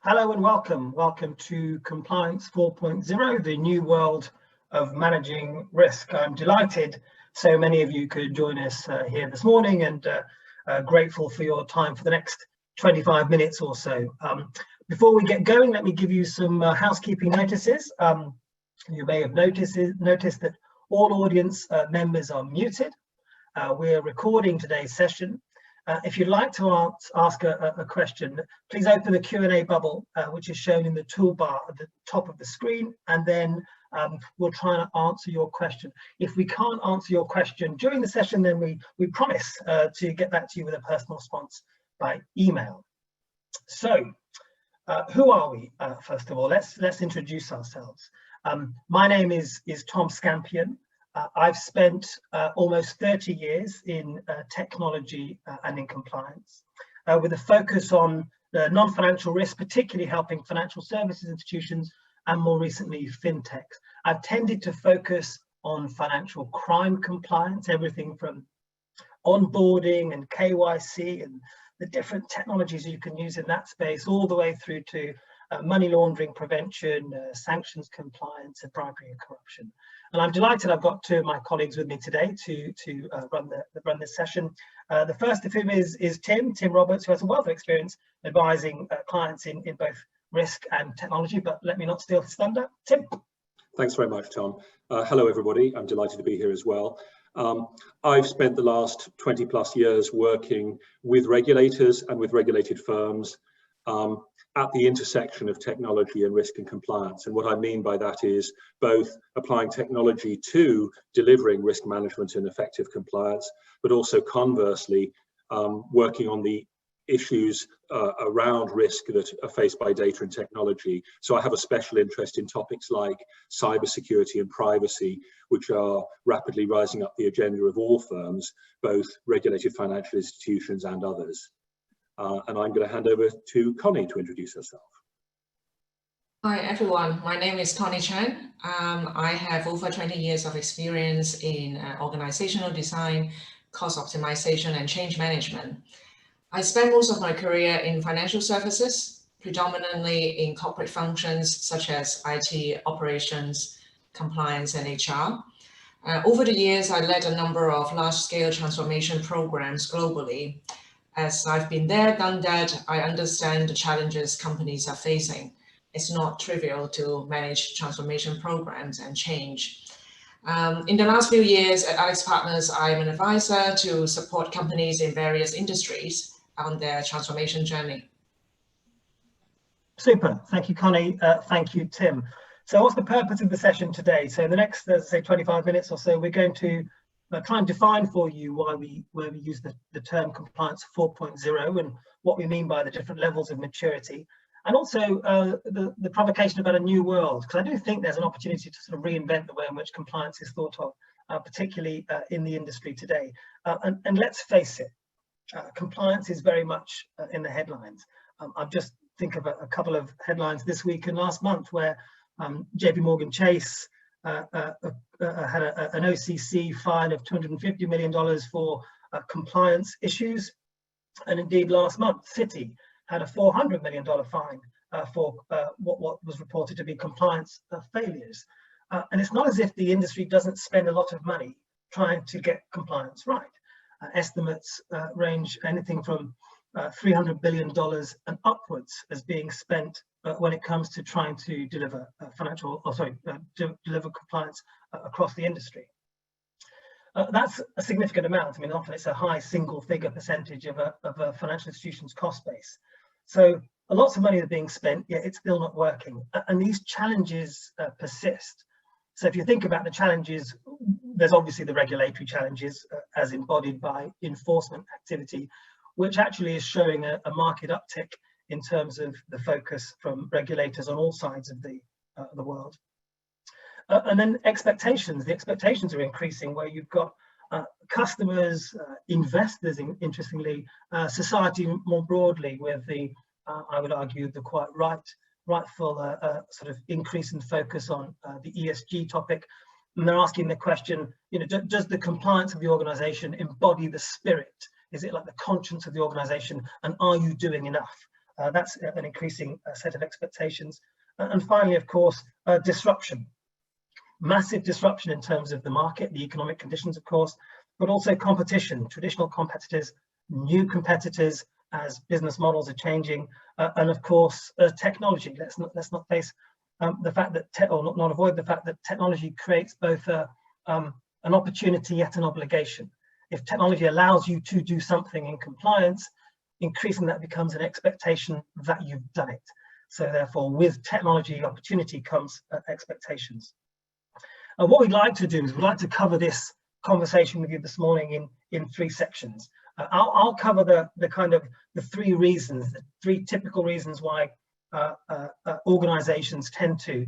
Hello and welcome. Welcome to Compliance 4.0, the new world of managing risk. I'm delighted so many of you could join us here this morning, and grateful for your time for the next 25 minutes or so. Before we get going, let me give you some housekeeping notices. You may have noticed that all audience members are muted. We're recording today's session. If you'd like to ask a question, please open the Q&A bubble, which is shown in the toolbar at the top of the screen, and then we'll try and answer your question. If we can't answer your question during the session, then we promise to get back to you with a personal response by email. So, who are we? First of all, let's introduce ourselves. My name is Tom Scampion. I've spent almost 30 years in technology and in compliance, with a focus on non-financial risk, particularly helping financial services institutions and more recently fintechs. I've tended to focus on financial crime compliance, everything from onboarding and KYC and the different technologies you can use in that space, all the way through to money laundering prevention, sanctions compliance, and bribery and corruption. And I'm delighted I've got two of my colleagues with me today to run this session. The first of whom is Tim Roberts, who has a wealth of experience advising clients in both risk and technology. But let me not steal his thunder. Tim. Thanks very much, Tom. Hello, everybody. I'm delighted to be here as well. I've spent the last 20 plus years working with regulators and with regulated firms at the intersection of technology and risk and compliance. And what I mean by that is both applying technology to delivering risk management and effective compliance, but also conversely, working on the issues around risk that are faced by data and technology. So I have a special interest in topics like cybersecurity and privacy, which are rapidly rising up the agenda of all firms, both regulated financial institutions and others. And I'm going to hand over to Connie to introduce herself. Hi everyone, my name is Connie Chan. I have over 20 years of experience in organizational design, cost optimization and change management. I spent most of my career in financial services, predominantly in corporate functions such as IT, operations, compliance and HR. Over the years, I led a number of large-scale transformation programs globally. As I've been there, done that, I understand the challenges companies are facing. It's not trivial to manage transformation programs and change. In the last few years at AlixPartners, I'm an advisor to support companies in various industries on their transformation journey. Super, thank you, Connie. Thank you, Tim. So what's the purpose of the session today? So in the next, say, 25 minutes or so, we're going to try and define for you why we use the term compliance 4.0 and what we mean by the different levels of maturity, and also the provocation about a new world, because I do think there's an opportunity to sort of reinvent the way in which compliance is thought of, particularly in the industry today. And let's face it, compliance is very much in the headlines. I've just think of a couple of headlines this week and last month where JP Morgan Chase had an OCC fine of $250 million for compliance issues. And indeed, last month, Citi had a $400 million fine for what was reported to be compliance failures. And it's not as if the industry doesn't spend a lot of money trying to get compliance right. Estimates range anything from $300 billion and upwards as being spent when it comes to trying to deliver deliver compliance across the industry. That's a significant amount. I mean, often it's a high single-figure percentage of a financial institution's cost base. So lots of money is being spent, yet it's still not working. And these challenges persist. So if you think about the challenges, there's obviously the regulatory challenges as embodied by enforcement activity, which actually is showing a market uptick in terms of the focus from regulators on all sides of the world. And then expectations. The expectations are increasing, where you've got customers, investors, interestingly, society more broadly, with the, I would argue, the quite rightful sort of increase in focus on the ESG topic. And they're asking the question, does the compliance of the organization embody the spirit? Is it like the conscience of the organization? And are you doing enough? That's an increasing set of expectations. And finally, of course, disruption. Massive disruption in terms of the market, the economic conditions, of course, but also competition, traditional competitors, new competitors as business models are changing, and of course, technology. Let's not face the fact that, or not avoid the fact that technology creates both an opportunity yet an obligation. If technology allows you to do something in compliance, increasingly that becomes an expectation that you've done it. So therefore, with technology opportunity comes expectations. What we'd like to do is we'd like to cover this conversation with you this morning in three sections. I'll cover the three reasons, the three typical reasons why organizations tend to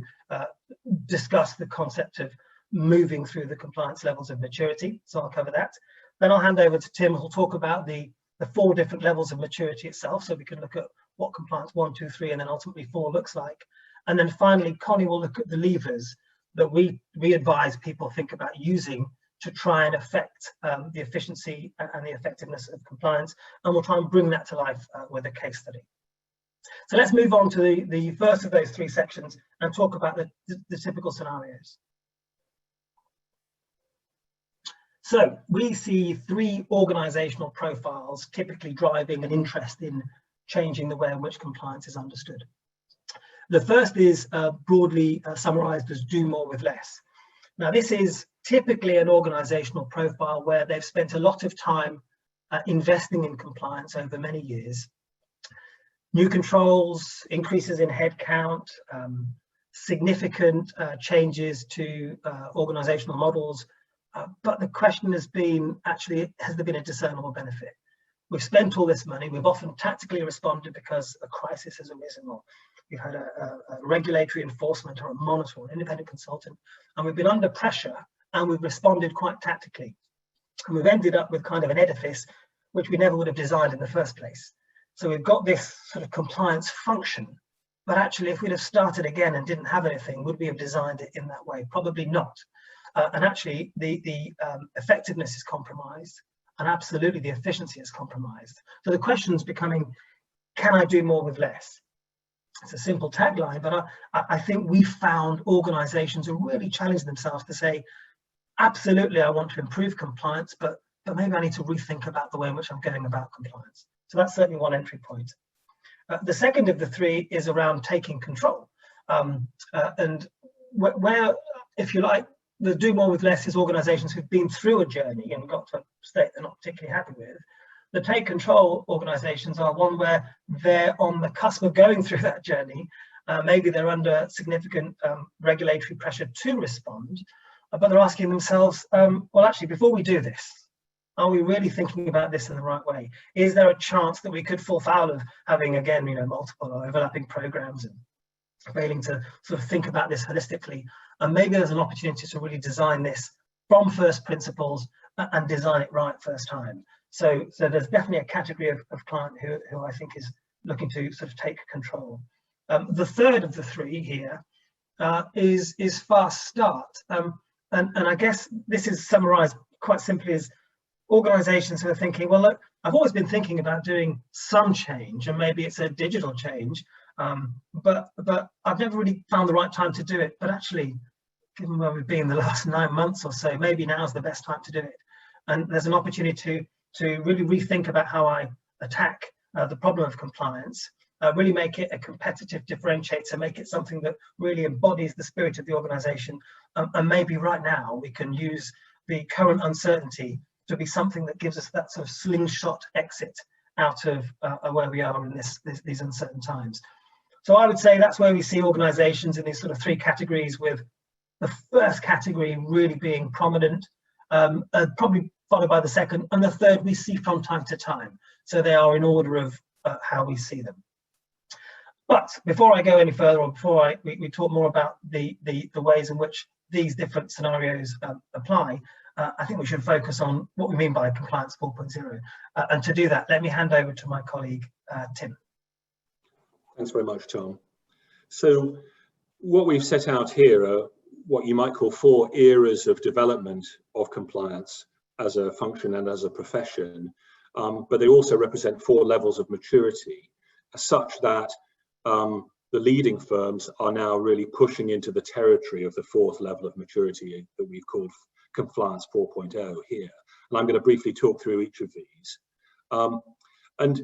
discuss the concept of moving through the compliance levels of maturity. So I'll cover that. Then I'll hand over to Tim, who'll talk about the four different levels of maturity itself, so we can look at what compliance 1, 2, 3, and then ultimately 4 looks like. And then finally, Connie will look at the levers that we advise people think about using to try and affect the efficiency and the effectiveness of compliance, and we'll try and bring that to life with a case study. So let's move on to the first of those three sections and talk about the typical scenarios. So we see three organizational profiles typically driving an interest in changing the way in which compliance is understood. The first is broadly summarized as do more with less. Now, this is typically an organizational profile where they've spent a lot of time investing in compliance over many years. New controls, increases in headcount, significant changes to organizational models. But the question has been, actually, has there been a discernible benefit? We've spent all this money, we've often tactically responded because a crisis has arisen, or we've had a regulatory enforcement or a monitor, or an independent consultant, and we've been under pressure and we've responded quite tactically. And we've ended up with kind of an edifice which we never would have designed in the first place. So we've got this sort of compliance function, but actually if we'd have started again and didn't have anything, would we have designed it in that way? Probably not. And actually the effectiveness is compromised, and absolutely the efficiency is compromised. So the question's becoming, can I do more with less? It's a simple tagline, but I think we found organizations are really challenging themselves to say, absolutely, I want to improve compliance, but maybe I need to rethink about the way in which I'm going about compliance. So that's certainly one entry point. The second of the three is around taking control. And where, if you like, the do more with less is organizations who've been through a journey and got to a state they're not particularly happy with. The take control organizations are one where they're on the cusp of going through that journey. Maybe they're under significant regulatory pressure to respond, but they're asking themselves, well, actually, before we do this, are we really thinking about this in the right way? Is there a chance that we could fall foul of having, again, multiple or overlapping programs and failing to sort of think about this holistically? And maybe there's an opportunity to really design this from first principles and design it right first time. So there's definitely a category of client who I think is looking to sort of take control. The third of the three here is fast start. And I guess this is summarized quite simply as organizations who are thinking, well, look, I've always been thinking about doing some change, and maybe it's a digital change, but I've never really found the right time to do it. But actually, given where we've been the last 9 months or so, maybe now's the best time to do it. And there's an opportunity to really rethink about how I attack the problem of compliance, really make it a competitive differentiator, make it something that really embodies the spirit of the organization. And maybe right now we can use the current uncertainty to be something that gives us that sort of slingshot exit out of where we are in these uncertain times. So I would say that's where we see organizations in these sort of three categories, with the first category really being prominent, probably followed by the second, and the third we see from time to time. So they are in order of how we see them. But before I go any further, or before we talk more about the ways in which these different scenarios apply, I think we should focus on what we mean by compliance 4.0. And to do that, let me hand over to my colleague, Tim. Thanks very much, Tom. So what we've set out here are what you might call 4 eras of development of compliance as a function and as a profession, but they also represent 4 levels of maturity. such that the leading firms are now really pushing into the territory of the fourth level of maturity that we've called Compliance 4.0 here. And I'm going to briefly talk through each of these. And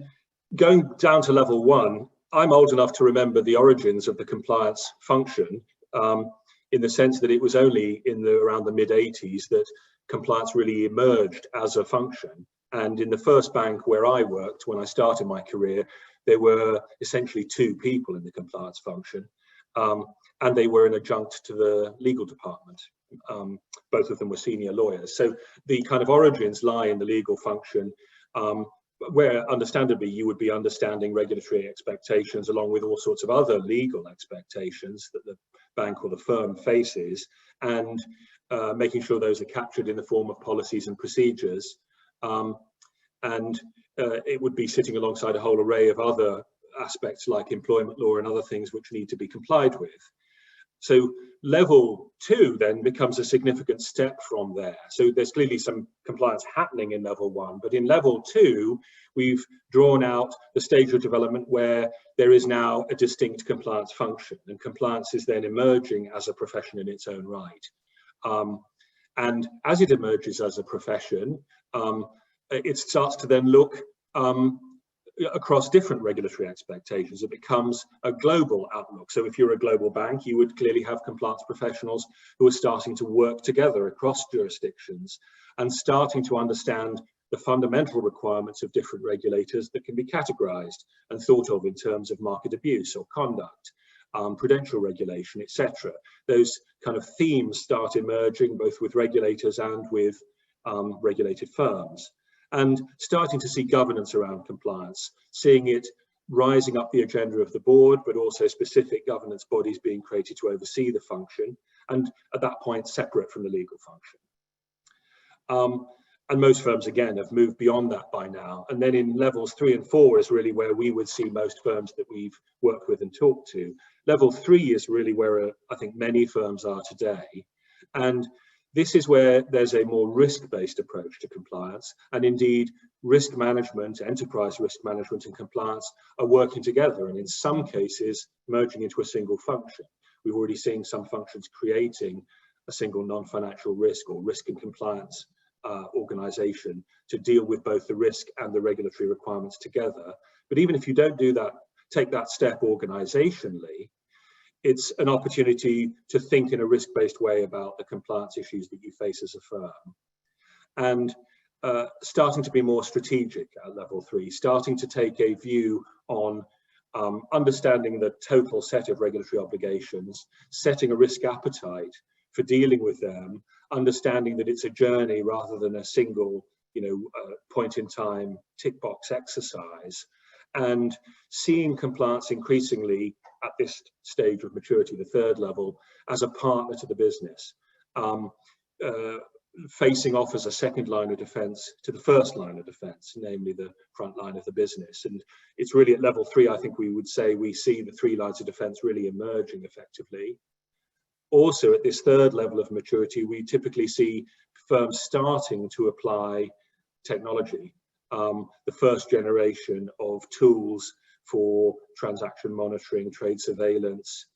going down to level 1, I'm old enough to remember the origins of the compliance function, in the sense that it was only around the mid-80s that compliance really emerged as a function. And in the first bank where I worked, when I started my career, there were essentially 2 people in the compliance function, and they were an adjunct to the legal department. Both of them were senior lawyers. So the kind of origins lie in the legal function, where understandably you would be understanding regulatory expectations along with all sorts of other legal expectations that the bank or the firm faces, and making sure those are captured in the form of policies and procedures. It would be sitting alongside a whole array of other aspects like employment law and other things which need to be complied with. So level 2 then becomes a significant step from there. So there's clearly some compliance happening in level 1, but in level 2, we've drawn out the stage of development where there is now a distinct compliance function, and compliance is then emerging as a profession in its own right. And as it emerges as a profession, it starts to then look across different regulatory expectations. It becomes a global outlook. So if you're a global bank, you would clearly have compliance professionals who are starting to work together across jurisdictions and starting to understand the fundamental requirements of different regulators that can be categorized and thought of in terms of market abuse or conduct, prudential regulation, etc. Those kind of themes start emerging both with regulators and with regulated firms, and starting to see governance around compliance, seeing it rising up the agenda of the board, but also specific governance bodies being created to oversee the function, and at that point separate from the legal function. And most firms, again, have moved beyond that by now. And then in levels 3 and 4 is really where we would see most firms that we've worked with and talked to. Level 3 is really where I think many firms are today. And this is where there's a more risk-based approach to compliance, and indeed risk management, enterprise risk management and compliance are working together, and in some cases merging into a single function. We've already seen some functions creating a single non-financial risk or risk and compliance organization to deal with both the risk and the regulatory requirements together. But even if you don't do that, take that step organizationally, it's an opportunity to think in a risk-based way about the compliance issues that you face as a firm. And starting to be more strategic at level 3, starting to take a view on understanding the total set of regulatory obligations, setting a risk appetite for dealing with them, understanding that it's a journey rather than a single, point in time tick box exercise, and seeing compliance increasingly at this stage of maturity, the 3rd level, as a partner to the business, facing off as a second line of defense to the first line of defense, namely the front line of the business. And it's really at level 3, I think we would say we see the 3 lines of defense really emerging effectively. Also at this 3rd level of maturity, we typically see firms starting to apply technology, the first generation of tools for transaction monitoring, trade surveillance,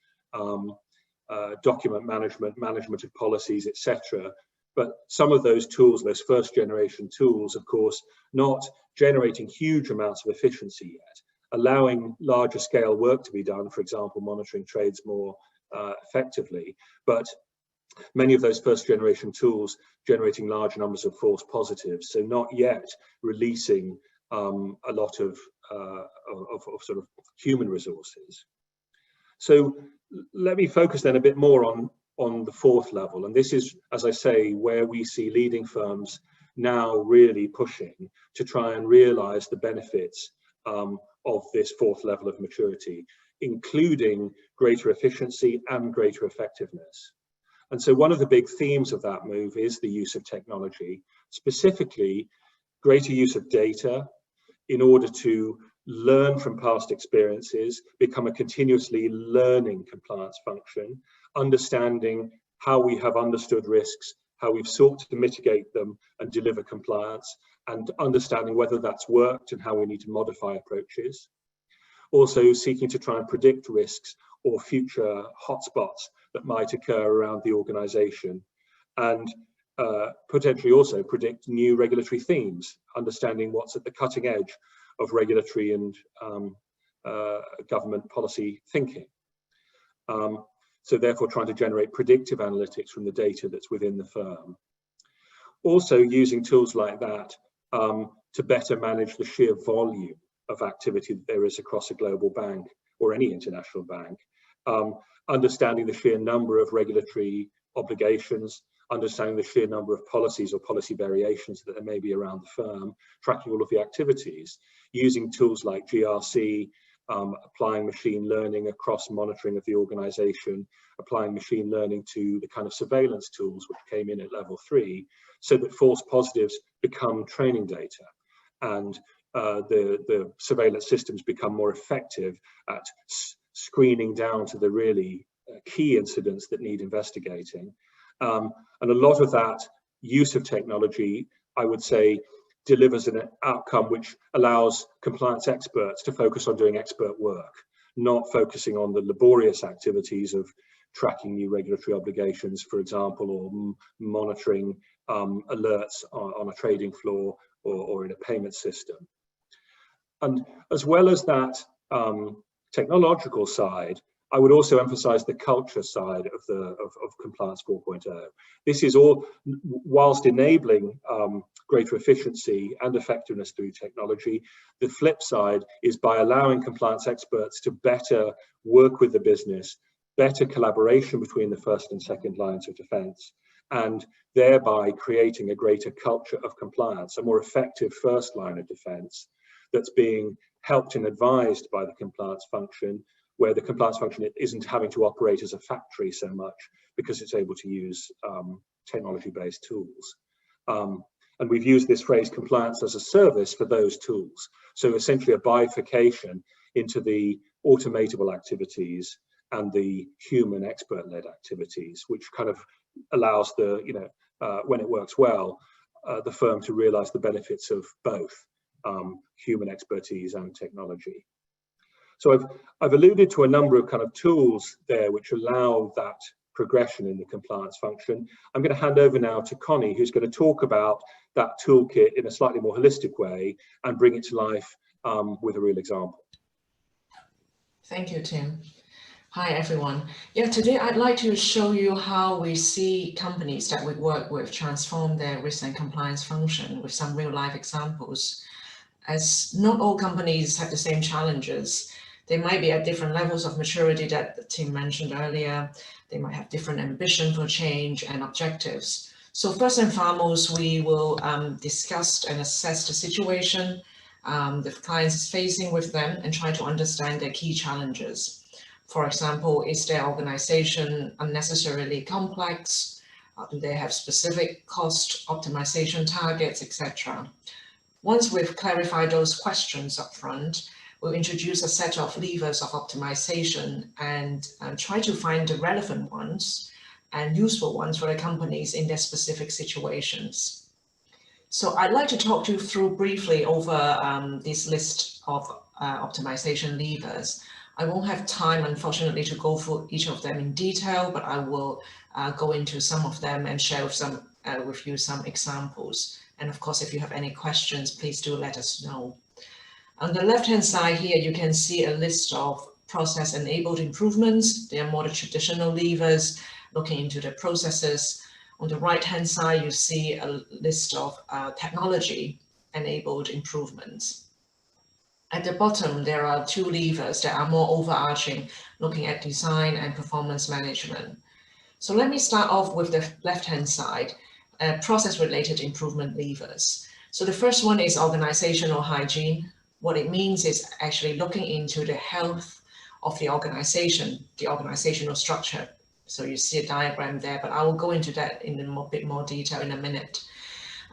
document management of policies, etc. But some of those tools, those first generation tools, of course, not generating huge amounts of efficiency yet, allowing larger scale work to be done, for example, monitoring trades more effectively. But many of those first generation tools generating large numbers of false positives, so not yet releasing a lot of sort of human resources. So let me focus then a bit more on the 4th level, and this is, as I say, where we see leading firms now really pushing to try and realize the benefits of this 4th level of maturity, including greater efficiency and greater effectiveness. And so one of the big themes of that move is the use of technology, specifically greater use of data in order to learn from past experiences, become a continuously learning compliance function, understanding how we have understood risks, how we've sought to mitigate them and deliver compliance, and understanding whether that's worked and how we need to modify approaches. Also seeking to try and predict risks or future hotspots that might occur around the organization, and potentially also predict new regulatory themes, understanding what's at the cutting edge of regulatory and government policy thinking. So therefore trying to generate predictive analytics from the data that's within the firm. Also using tools like that to better manage the sheer volume of activity that there is across a global bank or any international bank. Understanding the sheer number of regulatory obligations, understanding the sheer number of policies or policy variations that there may be around the firm, tracking all of the activities, using tools like GRC, applying machine learning across monitoring of the organization, applying machine learning to the kind of surveillance tools which came in at level 3, so that false positives become training data, and the surveillance systems become more effective at screening down to the really key incidents that need investigating. And a lot of that use of technology, I would say, delivers an outcome which allows compliance experts to focus on doing expert work, not focusing on the laborious activities of tracking new regulatory obligations, for example, or monitoring alerts on a trading floor or in a payment system. And as well as that technological side, I would also emphasize the culture side of Compliance 4.0. This is all, whilst enabling greater efficiency and effectiveness through technology, the flip side is by allowing compliance experts to better work with the business, better collaboration between the first and second lines of defense, and thereby creating a greater culture of compliance, a more effective first line of defense that's being helped and advised by the compliance function, where the compliance function isn't having to operate as a factory so much because it's able to use technology-based tools. And we've used this phrase compliance as a service for those tools. So essentially a bifurcation into the automatable activities and the human expert-led activities, which kind of allows the, when it works well, the firm to realize the benefits of both human expertise and technology. So I've alluded to a number of kind of tools there which allow that progression in the compliance function. I'm going to hand over now to Connie, who's going to talk about that toolkit in a slightly more holistic way and bring it to life with a real example. Thank you, Tim. Hi, everyone. Yeah, today I'd like to show you how we see companies that we work with transform their risk and compliance function with some real life examples. As not all companies have the same challenges. They might be at different levels of maturity that Tim mentioned earlier. They might have different ambition for change and objectives. So first and foremost, we will discuss and assess the situation the client is facing with them and try to understand their key challenges. For example, is their organization unnecessarily complex? Do they have specific cost optimization targets, etc.? Once we've clarified those questions up front, we'll introduce a set of levers of optimization and try to find the relevant ones and useful ones for the companies in their specific situations. So I'd like to talk you through briefly over this list of optimization levers. I won't have time, unfortunately, to go through each of them in detail, but I will go into some of them and share with you some examples. And of course, if you have any questions, please do let us know. On the left-hand side here, you can see a list of process-enabled improvements. They are more the traditional levers, looking into the processes. On the right-hand side, you see a list of technology-enabled improvements. At the bottom, there are two levers that are more overarching, looking at design and performance management. So let me start off with the left-hand side, process-related improvement levers. So the first one is organizational hygiene. What it means is actually looking into the health of the organization, the organizational structure. So you see a diagram there, but I will go into that in a bit more detail in a minute.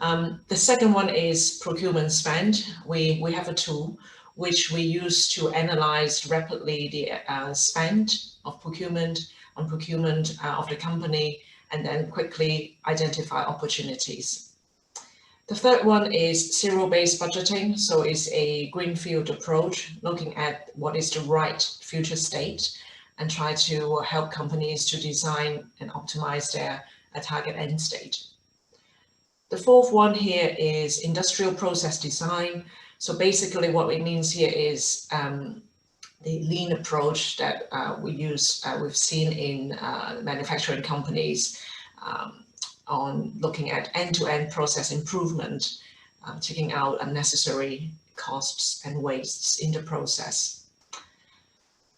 The second one is procurement spend. We have a tool which we use to analyze rapidly the spend of procurement of the company and then quickly identify opportunities. The The third one is zero-based budgeting. So it's a greenfield approach, looking at what is the right future state and try to help companies to design and optimize their target end state. The fourth one here is industrial process design. So basically what it means here is the lean approach that we've seen in manufacturing companies on looking at end-to-end process improvement, taking out unnecessary costs and wastes in the process.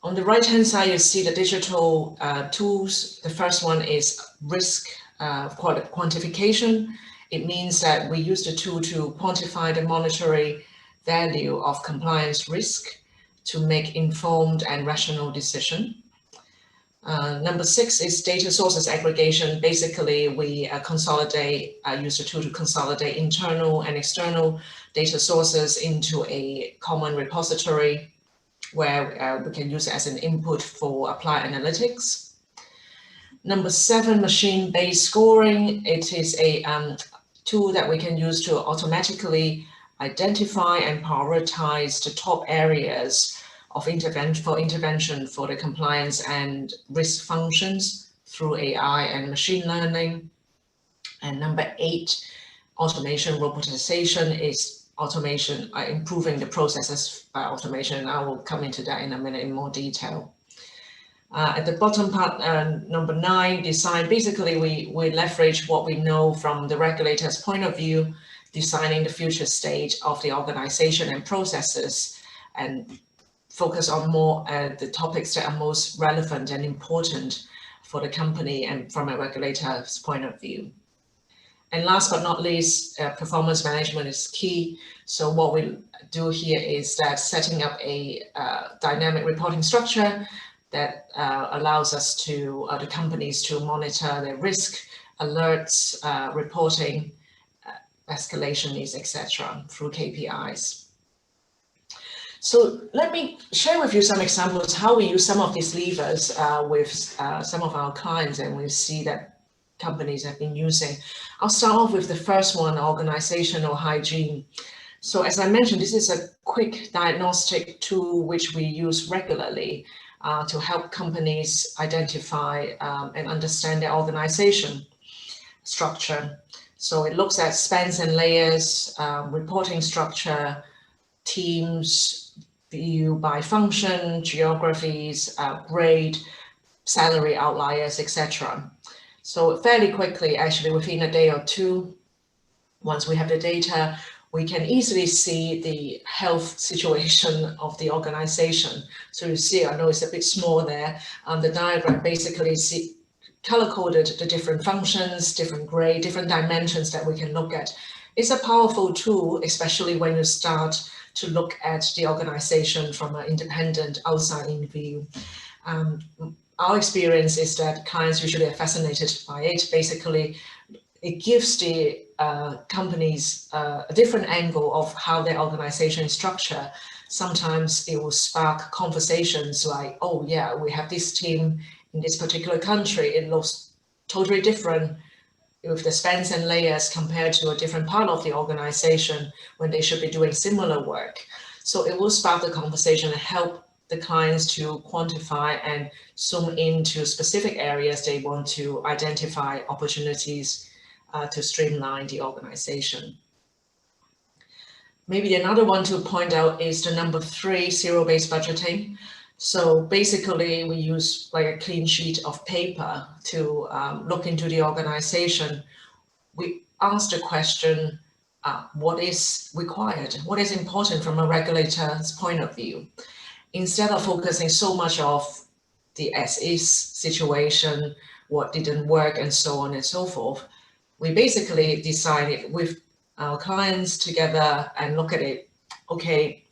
On the right-hand side, you see the digital tools. The first one is risk quantification. It means that we use the tool to quantify the monetary value of compliance risk to make informed and rational decision. Number 6 is data sources aggregation. Basically, we use the tool to consolidate internal and external data sources into a common repository where we can use it as an input for applied analytics. Number 7, machine-based scoring. It is a tool that we can use to automatically identify and prioritize the top areas of intervention for the compliance and risk functions through AI and machine learning. And number 8, automation robotization is automation, improving the processes by automation. I will come into that in a minute in more detail. At the bottom part, number 9, design. Basically, we leverage what we know from the regulator's point of view, designing the future state of the organization and processes, and focus on more the topics that are most relevant and important for the company and from a regulator's point of view. And last but not least, performance management is key. So what we do here is that setting up a dynamic reporting structure that allows us to, the companies to monitor their risk, alerts, reporting, escalation needs, etc. through KPIs. So let me share with you some examples how we use some of these levers with some of our clients, and we see that companies have been using. I'll start off with the first one, organizational hygiene. So as I mentioned, this is a quick diagnostic tool which we use regularly to help companies identify and understand their organization structure. So it looks at spans and layers, reporting structure, teams, view by function, geographies, grade, salary outliers, etc. So fairly quickly, actually within a day or two, once we have the data, we can easily see the health situation of the organization. So you see, I know it's a bit small there, the diagram basically color-coded the different functions, different grade, different dimensions that we can look at. It's a powerful tool, especially when you start to look at the organization from an independent outside-in view. Our experience is that clients usually are fascinated by it. Basically, it gives the companies a different angle of how their organization is structured. Sometimes it will spark conversations like, oh yeah, we have this team in this particular country. It looks totally different with the spans and layers compared to a different part of the organization when they should be doing similar work. So it will spark the conversation and help the clients to quantify and zoom into specific areas they want to identify opportunities to streamline the organization. Maybe another one to point out is the number 3, zero-based budgeting. So basically we use like a clean sheet of paper to look into the organization. We ask the question, what is required? What is important from a regulator's point of view? Instead of focusing so much of the as-is situation, what didn't work and so on and so forth, we basically decided with our clients together and look at it, okay,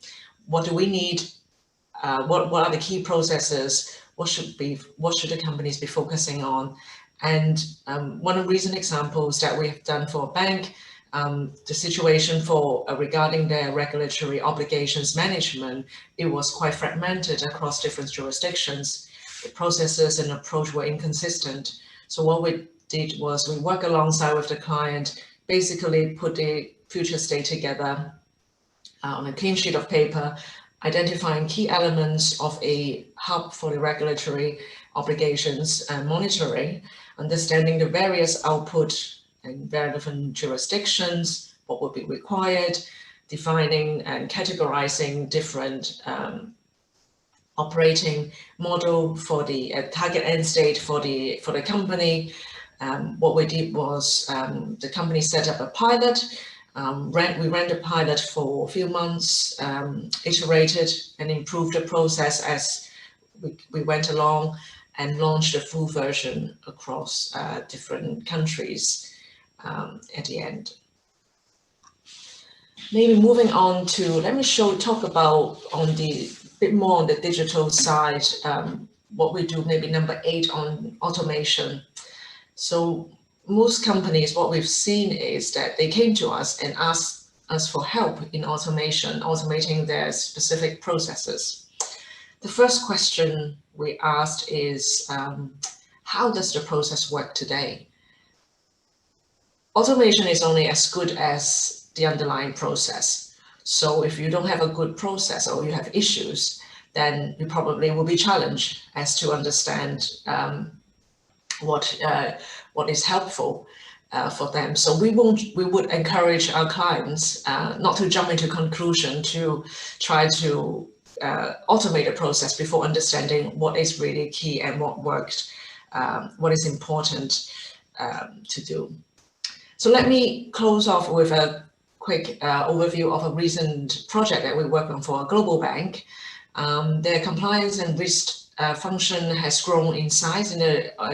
what do we need? What are the key processes? What should the companies be focusing on? And one of the recent examples that we have done for a bank, the situation for regarding their regulatory obligations management, it was quite fragmented across different jurisdictions. The processes and approach were inconsistent. So what we did was we work alongside with the client, basically put the future state together on a clean sheet of paper, identifying key elements of a hub for the regulatory obligations and monitoring, understanding the various output in different jurisdictions, what would be required, defining and categorizing different operating model for the target end state for the company. What we did was the company set up a pilot. We ran the pilot for a few months, iterated and improved the process as we went along, and launched a full version across different countries at the end. Maybe moving on to, let me talk about bit more on the digital side, what we do, maybe number 8 on automation. So most companies, what we've seen is that they came to us and asked us for help in automating their specific processes. The first question we asked is, how does the process work today? Automation is only as good as the underlying process. So if you don't have a good process or you have issues, then you probably will be challenged as to understand what is helpful for them. So we would encourage our clients not to jump into conclusion, to try to automate a process before understanding what is really key and what worked, what is important to do. So let me close off with a quick overview of a recent project that we worked on for a global bank. Their compliance and risk function has grown in size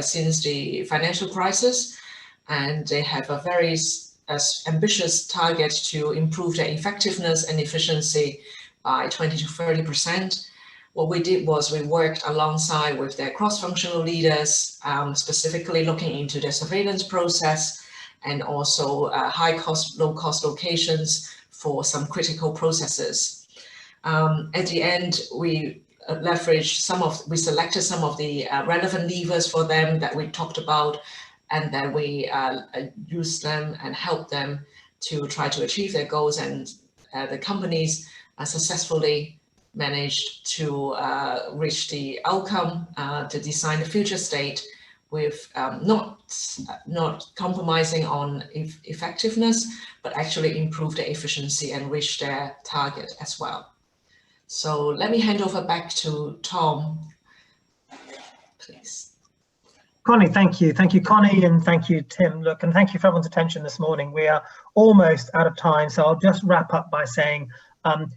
since the financial crisis, and they have a very ambitious target to improve their effectiveness and efficiency by 20 to 30%. What we did was we worked alongside with their cross-functional leaders, specifically looking into their surveillance process, and also high-cost, low-cost locations for some critical processes. At the end, we selected some of the relevant levers for them that we talked about, and then we used them and helped them to try to achieve their goals. And the companies successfully managed to reach the outcome, to design the future state with not compromising on effectiveness, but actually improve their efficiency and reach their target as well. So let me hand over back to Tom, please. Connie, thank you. Thank you, Connie, and thank you, Tim. Look, and thank you for everyone's attention this morning. We are almost out of time, so I'll just wrap up by saying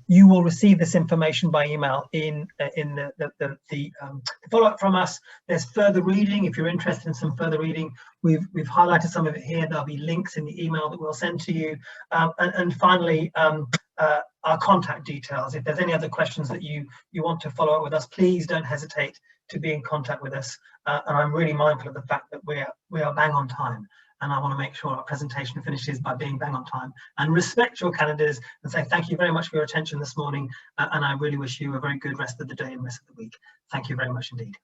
you will receive this information by email in the follow-up from us. There's further reading. If you're interested in some further reading, we've highlighted some of it here. There'll be links in the email that we'll send to you. And finally, our contact details. If there's any other questions that you want to follow up with us, please don't hesitate to be in contact with us. And I'm really mindful of the fact that we are bang on time. And I want to make sure our presentation finishes by being bang on time, and respect your calendars and say thank you very much for your attention this morning. And I really wish you a very good rest of the day and rest of the week. Thank you very much indeed.